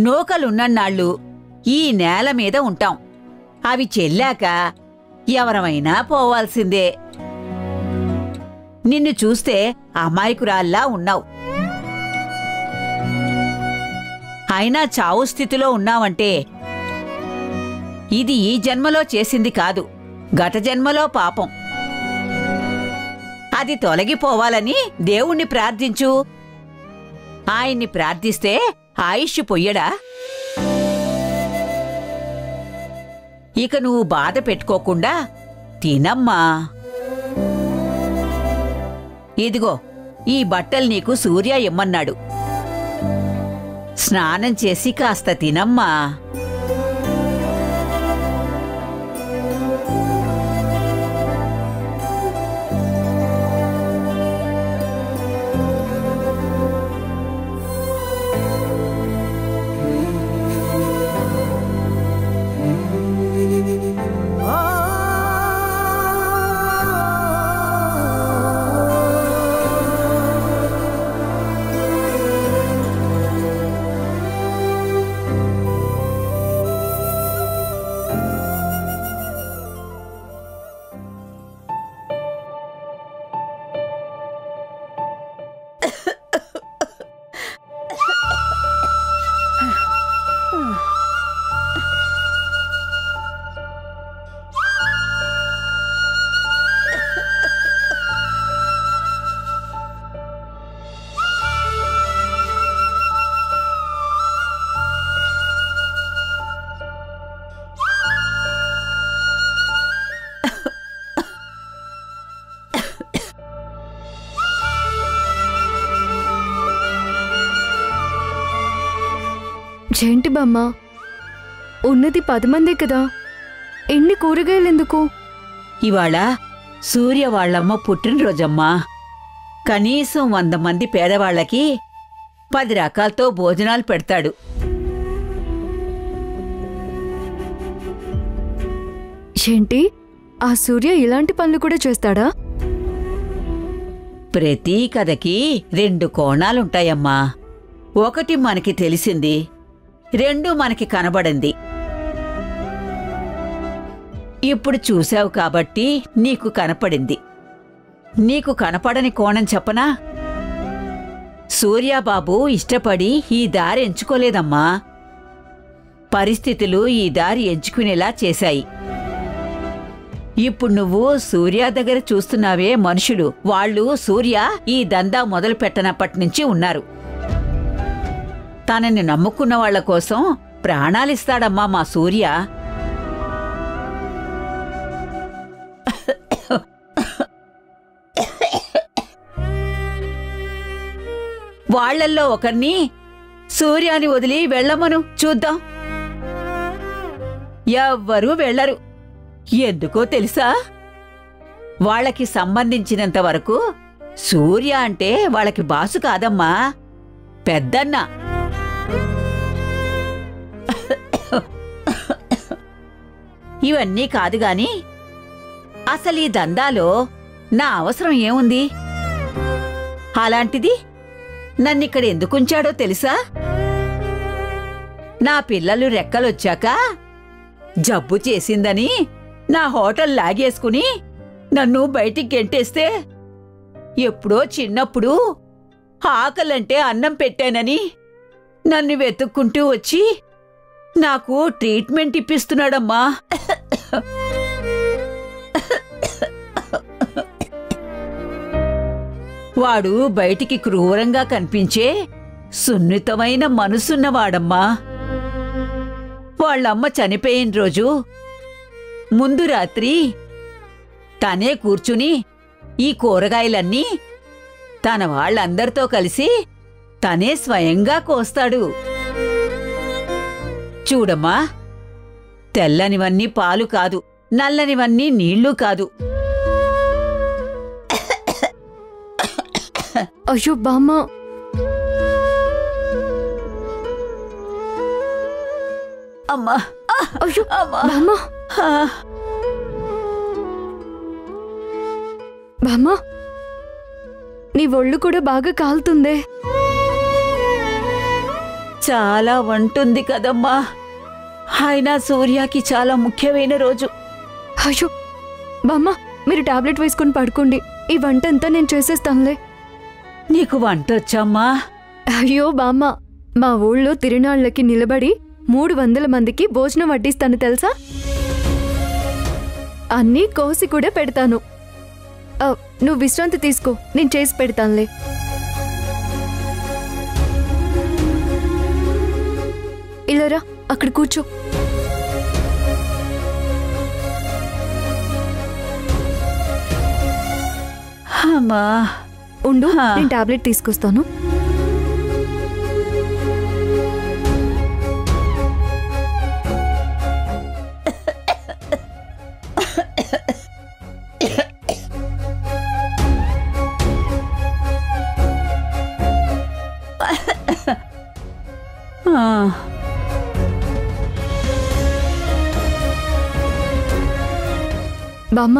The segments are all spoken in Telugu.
నూకలున్నన్నాళ్ళు ఈ నేల మీద ఉంటాం. అవి చెల్లాక ఎవరమైనా పోవాల్సిందే. నిన్ను చూస్తే అమాయకురాల్లా ఉన్నావు. అయినా చావు స్థితిలో ఉన్నావంటే ఇది ఈ జన్మలో చేసింది కాదు, గత జన్మలో పాపం. అది తొలగిపోవాలని దేవుణ్ణి ప్రార్థించు. ఆయన్ని ప్రార్థిస్తే ఆయుష్ పొయ్యడా? ఇక నువ్వు బాధ పెట్టుకోకుండా తినమ్మా. ఇదిగో ఈ బట్టలు నీకు సూర్య ఇమ్మన్నాడు. స్నానం చేసి కాస్త తినమ్మా. ఏంటి బామ్మ, ఉన్నది 10 మందే కదా, ఎన్ని కూరగాయలెందుకు? ఇవాళ సూర్య వాళ్ళమ్మ పుట్టినరోజమ్మా. కనీసం 100 మంది పేదవాళ్లకి 10 రకాలతో భోజనాలు పెడతాడు. ఏంటి, ఆ సూర్య ఇలాంటి పనులు కూడా చేస్తాడా? ప్రతి కథకి 2 కోణాలుంటాయమ్మా. ఒకటి మనకి తెలిసింది, 2 మనకి కనబడింది. ఇప్పుడు చూశావు కాబట్టి నీకు కనపడింది. నీకు కనపడని కోణం చెప్పనా? సూర్యాబాబు ఇష్టపడి ఈ దారి ఎంచుకోలేదమ్మా. పరిస్థితులు ఈ దారి ఎంచుకునేలా చేశాయి. ఇప్పుడు నువ్వు సూర్య దగ్గర చూస్తున్నావే మనుషులు, వాళ్ళు సూర్య ఈ దందా మొదలు పెట్టనప్పటినుంచి ఉన్నారు. తనని నమ్ముకున్న వాళ్ల కోసం ప్రాణాలిస్తాడమ్మా మా సూర్య. వాళ్లల్లో ఒకర్ని సూర్యాని వదిలి వెళ్ళమను, చూద్దాం. ఎవ్వరూ వెళ్లరు. ఎందుకో తెలుసా? వాళ్లకి సంబంధించినంత వరకు సూర్య అంటే వాళ్ళకి బాసు కాదమ్మా, పెద్దన్న. ఇవన్నీ కాదుగాని అసలు ఈ దందాలో నా అవసరం ఏముంది? అలాంటిది నన్నిక్కడ ఎందుకుంచాడో తెలుసా? నా పిల్లలు రెక్కలొచ్చాక జబ్బు చేసిందని నా హోటల్ లాగేసుకుని నన్ను బయటికి గెంటేస్తే, ఎప్పుడో చిన్నప్పుడు ఆకలంటే అన్నం పెట్టానని నన్ను వెతుక్కుంటూ వచ్చి నాకు ట్రీట్మెంట్ ఇప్పిస్తున్నాడమ్మా. వాడు బయటికి క్రూరంగా కనిపించే సున్నితమైన మనసున్నవాడమ్మా. వాళ్ళమ్మ చనిపోయిన రోజు ముందు రాత్రి తనే కూర్చుని ఈ కూరగాయలన్నీ తన వాళ్ళందరితో కలిసి తనే స్వయంగా కోస్తాడు. చూడమ్మా, తెల్లనివన్నీ పాలు కాదు, నల్లనివన్నీ నీళ్లు కాదు. అయ్యో బామ్మ, అమ్మా, అయ్యో బామ్మ, బామ్మా, నీ ఒళ్ళు కూడా బాగా కాలుతుందే. చాలా వంటుంది కదమ్మా. అయినా సూర్యకి చాలా ముఖ్యమైన రోజు. అయ్యో బామ్మ, మీరు టాబ్లెట్ వేసుకుని పడుకోండి. ఈ వంట అంతా నేను చేసేస్తానులే. నీకు వంటొచ్చమ్మా? అయ్యో బామ్మ, మా ఊళ్ళో తిరునాళ్ళకి నిలబడి 300 మందికి భోజనం వడ్డిస్తాను తెలుసా? అన్నీ కోసి కూడా పెడతాను. నువ్వు విశ్రాంతి తీసుకో, నేను చేసి పెడతానులే. ఇలారా, అక్కడ కూర్చో. అమ్మా ఉండు, నేను టాబ్లెట్ తీసుకొస్తాను. బామ్మ,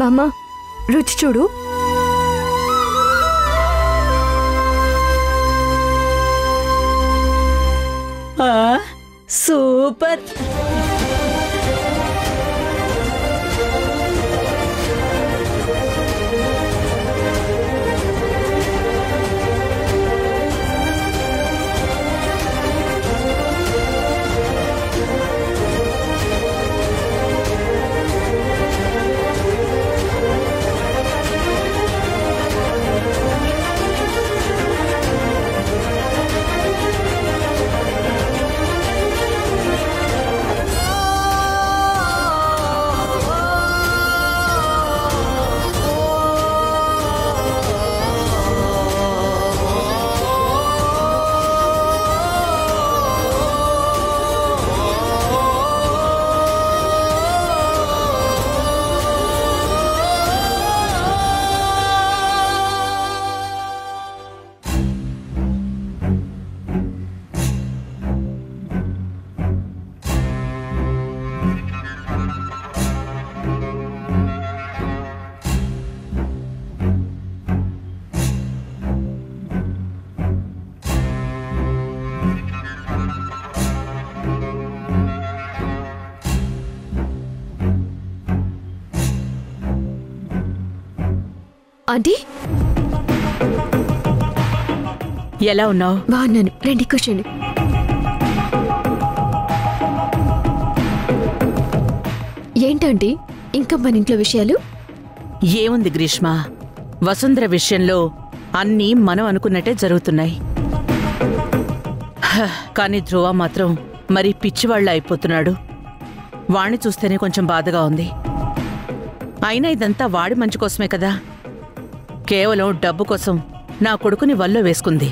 బామ్మ, రుచి చూడు. సూపర్. ఆంటీ, ఎలా ఉన్నావు? బాగున్నాను, రండి కూర్చోండి. ఏంటండి ఇంకా మన ఇంట్లో విషయాలు? ఏముంది గ్రీష్మ, వసుంధర విషయంలో అన్నీ మనం అనుకున్నట్టే జరుగుతున్నాయి. కానీ ధ్రువ మాత్రం మరి పిచ్చివాళ్ళ అయిపోతున్నాడు. వాణ్ణి చూస్తేనే కొంచెం బాధగా ఉంది. అయినా ఇదంతా వాడి మంచి కోసమే కదా. కేవలం డబ్బు కోసం నా కొడుకుని వల్లో వేసుకుంది.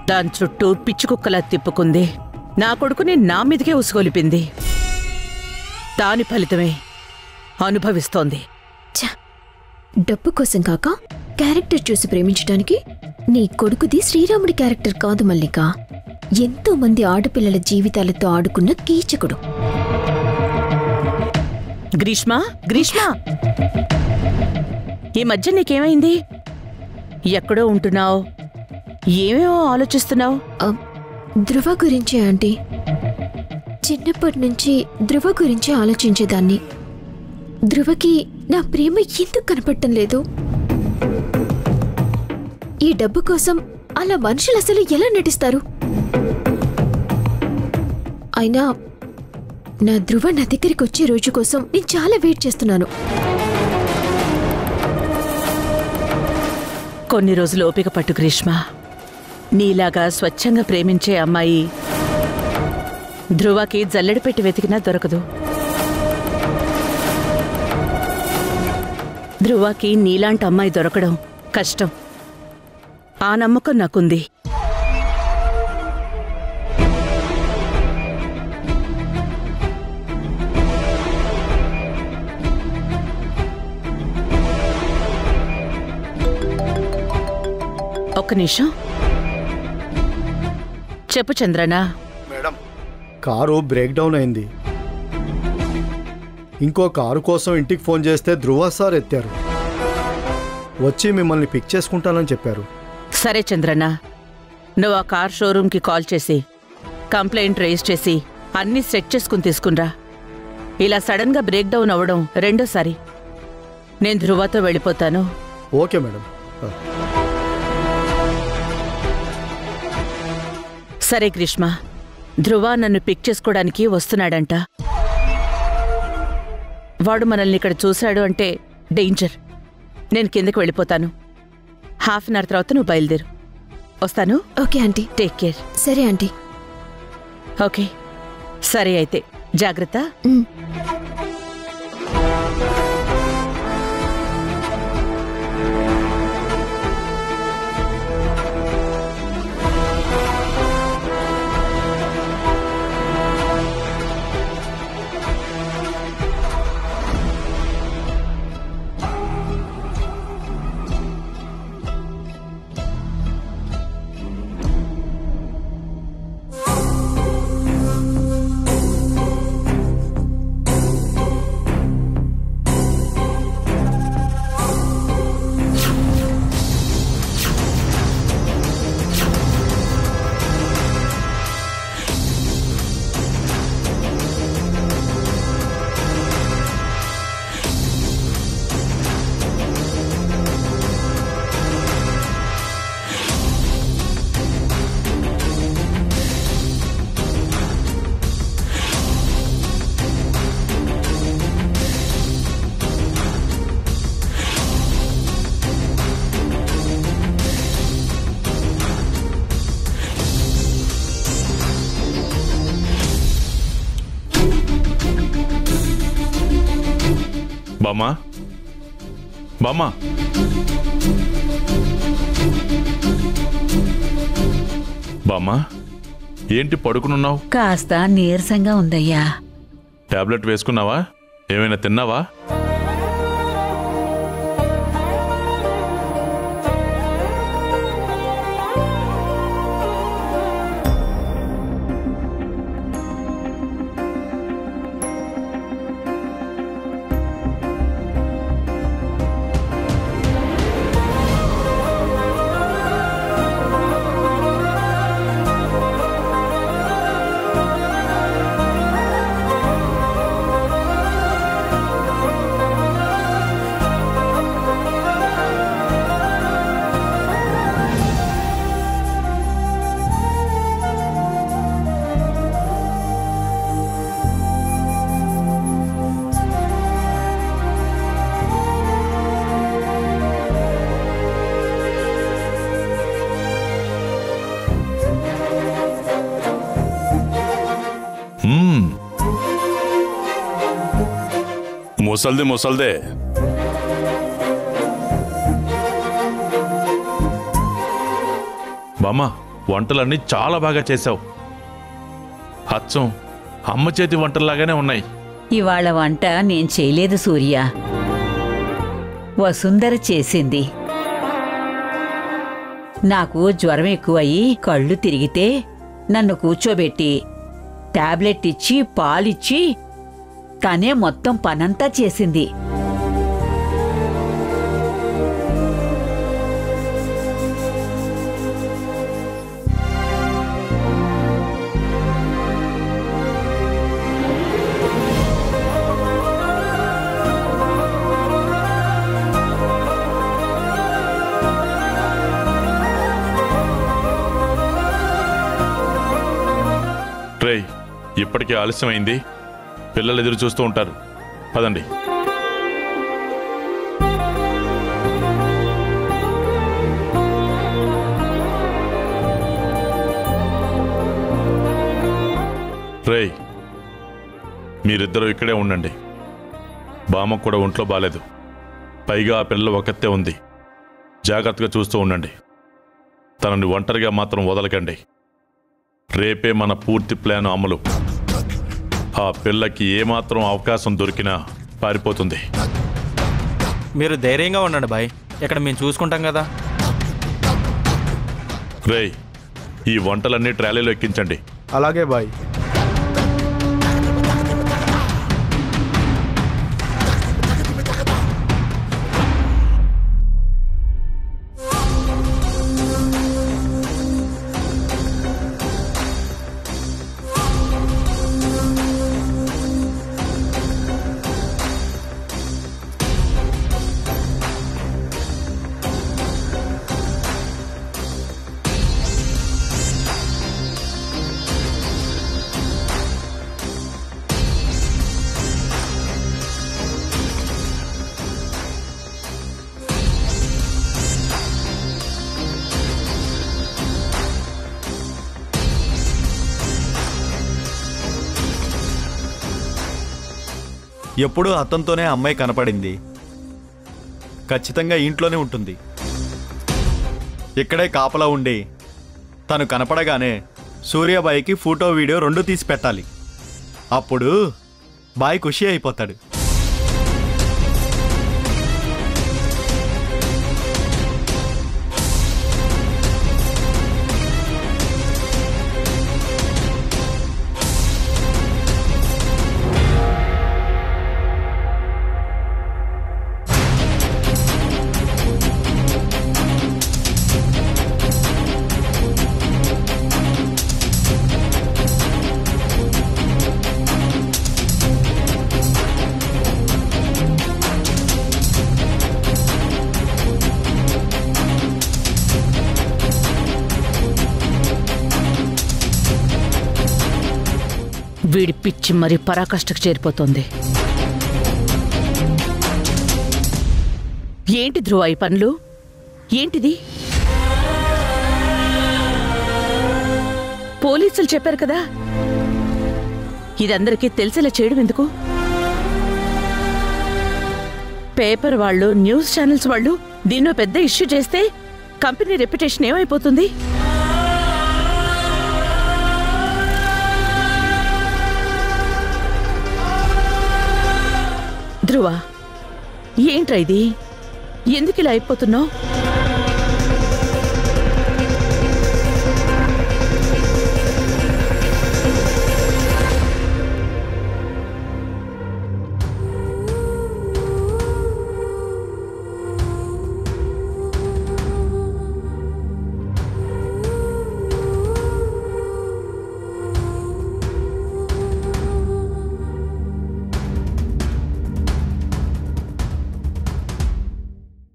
దాని చుట్టూ పిచ్చి కుక్కలా తిప్పుకుంది. నా కొడుకుని నా మీదకే ఉసుగొలిపింది. దాని ఫలితమే అనుభవిస్తోంది. డబ్బు కోసం కాక క్యారెక్టర్ చూసి ప్రేమించడానికి నీ కొడుకుది శ్రీరాముడి క్యారెక్టర్ కాదు మల్లిక. ఎంతో మంది ఆడపిల్లల జీవితాలతో ఆడుకున్న కీచకుడు. గ్రీష్మ, గ్రీష్మ, ఈ మధ్య నీకేమైంది? ఎక్కడో ఉంటున్నావు, ఏమేమో ఆలోచిస్తున్నావు? ధృవ గురించే ఆంటీ. చిన్నప్పటి నుంచి ధృవ గురించి ఆలోచించేదాన్ని. ధృవకి నా ప్రేమ ఎందుకు కనపడటం లేదు? ఈ డబ్బు కోసం అలా మనుషులు అసలు ఎలా నటిస్తారు? అయినా నా ధృవ నా దగ్గరికి వచ్చే రోజు కోసం నేను చాలా వెయిట్ చేస్తున్నాను. కొన్ని రోజులు ఓపిక పట్టు గ్రీష్మ. నీలాగా స్వచ్ఛంగా ప్రేమించే అమ్మాయి ధృవకి జల్లెడ పెట్టి వెతికినా దొరకదు. ధృవకి నీలాంటి అమ్మాయి దొరకడం కష్టం. ఆ నమ్మకం నాకుంది. ఒక్క నిమిషం. చెప్పు చంద్రనా. మేడం, కారు బ్రేక్ డౌన్ అయింది. ఇంకో కారు కోసం ఇంటికి ఫోన్ చేస్తే ధృవ సార్ ఎత్తారు. వచ్చి మిమ్మల్ని పిక్ చేసుకుంటానని చెప్పారు. సరే చంద్రనా, నువ్వు ఆ కార్ షోరూమ్కి కాల్ చేసి కంప్లైంట్ రేజ్ చేసి అన్నీ సెట్ చేసుకుని తీసుకునిరా. ఇలా సడన్గా బ్రేక్ డౌన్ అవ్వడం రెండోసారి. నేను ధృవతో వెళ్ళిపోతాను. Okay madam. సరే గ్రీష్మ, ధృవ నన్ను పిక్ చేసుకోవడానికి వస్తున్నాడంట. వాడు మనల్ని ఇక్కడ చూశాడు అంటే డేంజర్. నేను కిందకి వెళ్ళిపోతాను. హాఫ్ అన్ అవర్ తర్వాత నువ్వు బయలుదేరు. వస్తాను. Okay aunty. Take care. సరే ఆంటీ. ఓకే సరే అయితే జాగ్రత్త. బామ్మా, బామ్మా, బామ్మా, ఏంటి పడుకునున్నావు? కాస్త నీరసంగా ఉందయ్యా. టాబ్లెట్ వేసుకున్నావా? ఏమైనా తిన్నావా? ముసల్ది ముసల్దే. బామ్మ, వంటలన్నీ చాలా బాగా చేశావు. అచ్చం అమ్మ చేతి వంటల్లాగానే ఉన్నాయి. ఇవాళ వంట నేను చేయలేదు సూర్య, వసుంధర చేసింది. నాకు జ్వరం ఎక్కువయ్యి కళ్ళు తిరిగితే నన్ను కూర్చోబెట్టి టాబ్లెట్ ఇచ్చి పాలిచ్చి తనే మొత్తం పనంతా చేసింది. ఇప్పటికే ఆలస్యమైంది, పిల్లలు ఎదురు చూస్తూ ఉంటారు. పదండి. రేయ్, మీరిద్దరూ ఇక్కడే ఉండండి. బామ్మకు కూడా ఒంట్లో బాలేదు. పైగా ఆ పిల్ల ఒకతే ఉంది. జాగ్రత్తగా చూస్తూ ఉండండి. తనని ఒంటరిగా మాత్రం వదలకండి. రేపే మన పూర్తి ప్లాన్ అమలు. ఆ పిల్లకి ఏమాత్రం అవకాశం దొరికినా పారిపోతుంది. మీరు ధైర్యంగా ఉండండి బాయ్, ఇక్కడ మేము చూసుకుంటాం కదా. రేయ్, ఈ వంటలన్నీ ట్రాలీలో ఎక్కించండి. అలాగే బాయ్. ఎప్పుడూ అతనితోనే అమ్మాయి కనపడింది. ఖచ్చితంగా ఇంట్లోనే ఉంటుంది. ఇక్కడే కాపలా ఉండి తను కనపడగానే సూర్యబాయికి ఫోటో వీడియో 2 తీసి పెట్టాలి. అప్పుడు బాయ్ ఖుషి అయిపోతాడు. వీడి పిచ్చి మరి పరాకష్టకు చేరిపోతుంది. ఏంటి ధ్రువ ఈ పనులు? ఏంటిది? పోలీసులు చెప్పారు కదా, ఇదందరికీ తెలిసేలా చేయడం ఎందుకు? పేపర్ వాళ్ళు, న్యూస్ ఛానల్స్ వాళ్ళు దీన్నో పెద్ద ఇష్యూ చేస్తే కంపెనీ రెప్యుటేషన్ ఏమైపోతుంది? ధ్రువ, ఏంట్రా ఇది? ఎందుకు ఇలా అయిపోతున్నావు?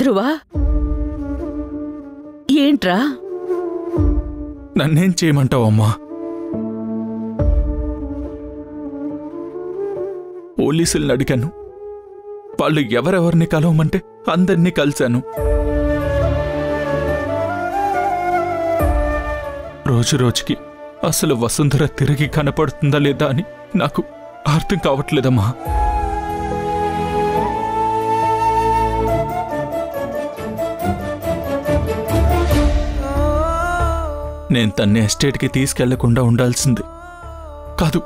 ధ్రువ, ఏంట్రా? నన్నేం చేయమంటావమ్మా? పోలీసుల్ని అడిగాను. వాళ్ళు ఎవరెవరిని కలవమంటే అందరినీ కలిశాను. రోజు రోజుకి అసలు వసుంధర తిరిగి కనపడుతుందా లేదా అని నాకు అర్థం కావట్లేదమ్మా. నేను తన్ని ఎస్టేట్కి తీసుకెళ్లకుండా ఉండాల్సింది కాదు.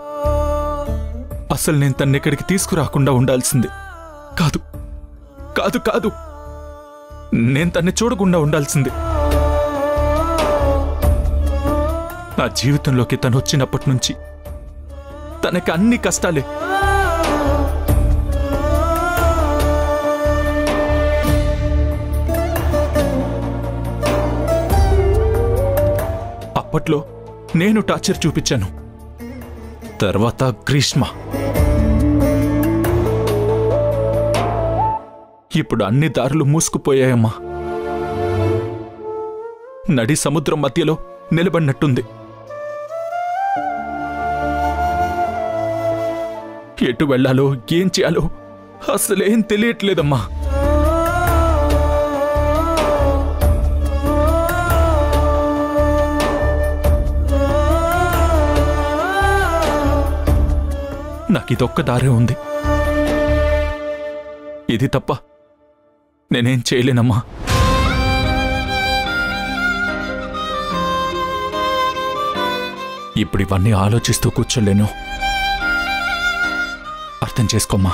అసలు నేను తన్ని ఇక్కడికి తీసుకురాకుండా ఉండాల్సింది కాదు. కాదు కాదు నేను తన్ని చూడకుండా ఉండాల్సింది. నా జీవితంలోకి తను వచ్చినప్పటి నుంచి తనకి అన్ని కష్టాలే. అప్పట్లో నేను టార్చర్ చూపించాను. తర్వాత గ్రీష్మ. ఇప్పుడు అన్ని దారులు మూసుకుపోయాయమ్మా. నడి సముద్రం మధ్యలో నిలబడినట్టుంది. ఎటు వెళ్ళాలో ఏం చేయాలో అసలేం తెలియట్లేదమ్మా. నాకిదొక్క దారే ఉంది. ఇది తప్ప నేనేం చేయలేనమ్మా. ఇప్పుడు ఇవన్నీ ఆలోచిస్తూ కూర్చోలేను. అర్థం చేసుకోమ్మా.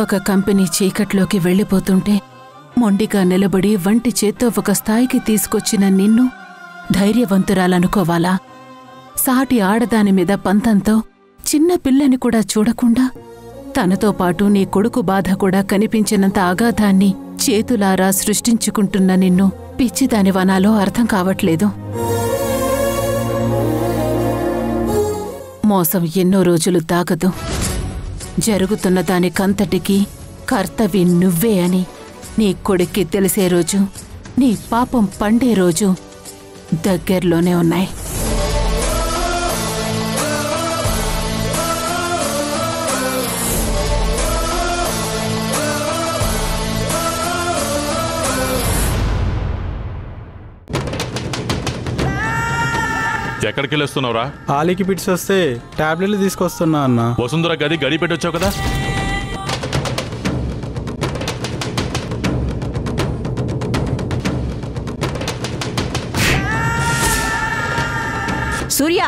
ఒక కంపెనీ చీకట్లోకి వెళ్ళిపోతుంటే మొండిగా నిలబడి వంటి చేత్తో ఒక స్థాయికి తీసుకొచ్చిన నిన్ను ధైర్యవంతురాలనుకోవాలా? సాటి ఆడదాని మీద పంతంతో చిన్న పిల్లని కూడా చూడకుండా తనతో పాటు నీ కొడుకు బాధ కూడా కనిపించినంత అగాధాన్ని చేతులారా సృష్టించుకుంటున్న నిన్ను పిచ్చిదానివనాలో అర్థం కావట్లేదు. మోసం ఎన్నో రోజులు దాగదు. జరుగుతున్న దానికంతటికీ కర్తవి నువ్వే అని నీ కొడుక్కి తెలిసే రోజు, నీ పాపం పండే రోజు దగ్గర్లోనే ఉన్నాయి. ఎక్కడికి వెళ్ళొస్తున్నావురా? ఆలీకి పిట్స్ వస్తే టాబ్లెట్లు తీసుకొస్తున్నా అన్న. వసుంధర గడి పెట్టొచ్చావు కదా. సూర్య